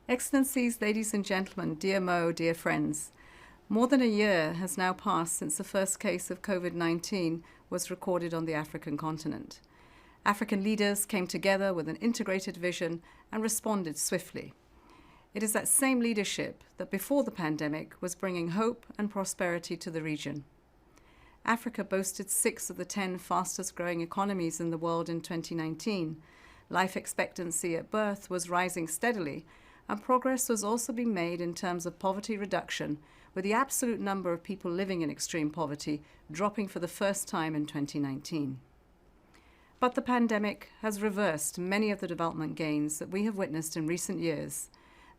Excellencies, ladies and gentlemen, dear Mo, dear friends, more than a year has now passed since the first case of COVID-19 was recorded on the African continent. African leaders came together with an integrated vision and responded swiftly. It is that same leadership that before the pandemic was bringing hope and prosperity to the region. Africa boasted 6 of the 10 fastest growing economies in the world in 2019. Life expectancy at birth was rising steadily, and progress was also being made in terms of poverty reduction, with the absolute number of people living in extreme poverty dropping for the first time in 2019. But the pandemic has reversed many of the development gains that we have witnessed in recent years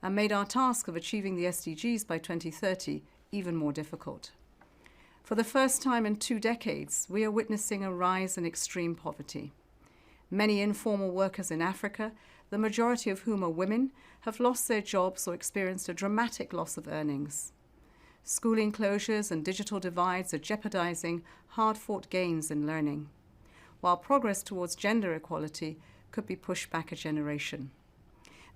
and made our task of achieving the SDGs by 2030 even more difficult. For the first time in 2 decades, we are witnessing a rise in extreme poverty. Many informal workers in Africa, the majority of whom are women, have lost their jobs or experienced a dramatic loss of earnings. Schooling closures and digital divides are jeopardizing hard-fought gains in learning, while progress towards gender equality could be pushed back a generation.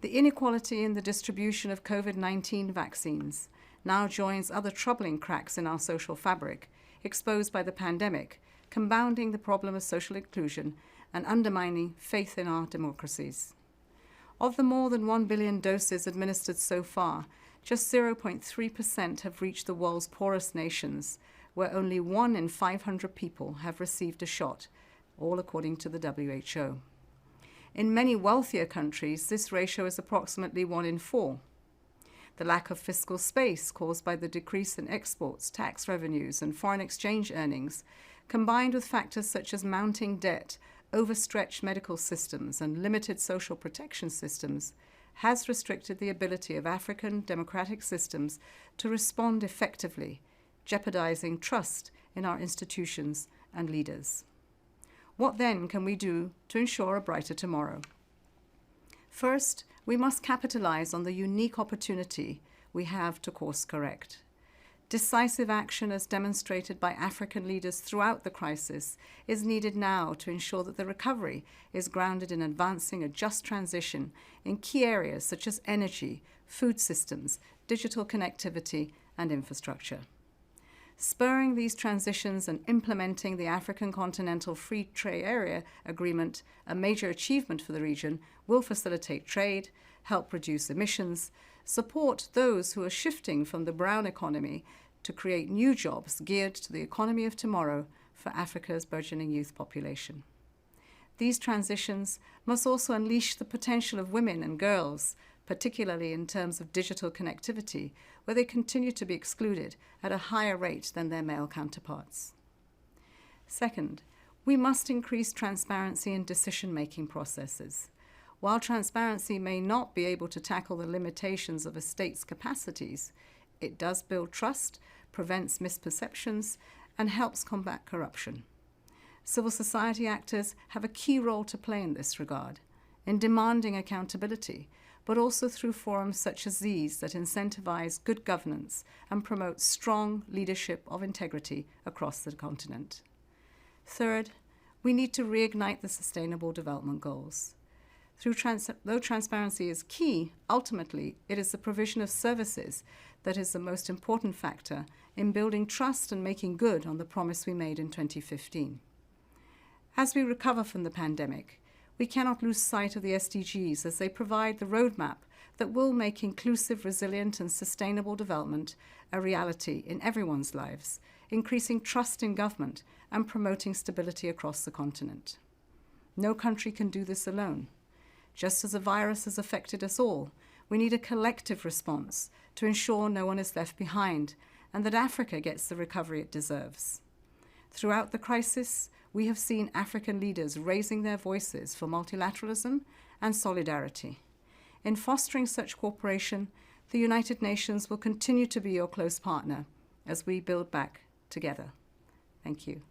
The inequality in the distribution of COVID-19 vaccines now joins other troubling cracks in our social fabric, exposed by the pandemic, compounding the problem of social inclusion and undermining faith in our democracies. Of the more than 1 billion doses administered so far, just 0.3% have reached the world's poorest nations, where only 1 in 500 people have received a shot, all according to the WHO. In many wealthier countries, this ratio is approximately 1 in 4. The lack of fiscal space caused by the decrease in exports, tax revenues, and foreign exchange earnings, combined with factors such as mounting debt, overstretched medical systems, and limited social protection systems, has restricted the ability of African democratic systems to respond effectively, jeopardizing trust in our institutions and leaders. What then can we do to ensure a brighter tomorrow? First, we must capitalize on the unique opportunity we have to course correct. Decisive action, as demonstrated by African leaders throughout the crisis, is needed now to ensure that the recovery is grounded in advancing a just transition in key areas such as energy, food systems, digital connectivity, and infrastructure. Spurring these transitions and implementing the African Continental Free Trade Area Agreement, a major achievement for the region, will facilitate trade, help reduce emissions, support those who are shifting from the brown economy to create new jobs geared to the economy of tomorrow for Africa's burgeoning youth population. These transitions must also unleash the potential of women and girls, particularly in terms of digital connectivity, where they continue to be excluded at a higher rate than their male counterparts. Second, we must increase transparency in decision-making processes. While transparency may not be able to tackle the limitations of a state's capacities, it does build trust, prevents misperceptions, and helps combat corruption. Civil society actors have a key role to play in this regard, in demanding accountability, but also through forums such as these that incentivize good governance and promote strong leadership of integrity across the continent. Third, we need to reignite the Sustainable Development Goals. Though transparency is key, ultimately it is the provision of services that is the most important factor in building trust and making good on the promise we made in 2015. As we recover from the pandemic, we cannot lose sight of the SDGs as they provide the roadmap that will make inclusive, resilient, and sustainable development a reality in everyone's lives, increasing trust in government and promoting stability across the continent. No country can do this alone. Just as the virus has affected us all, we need a collective response to ensure no one is left behind and that Africa gets the recovery it deserves. Throughout the crisis, we have seen African leaders raising their voices for multilateralism and solidarity. In fostering such cooperation, the United Nations will continue to be your close partner as we build back together. Thank you.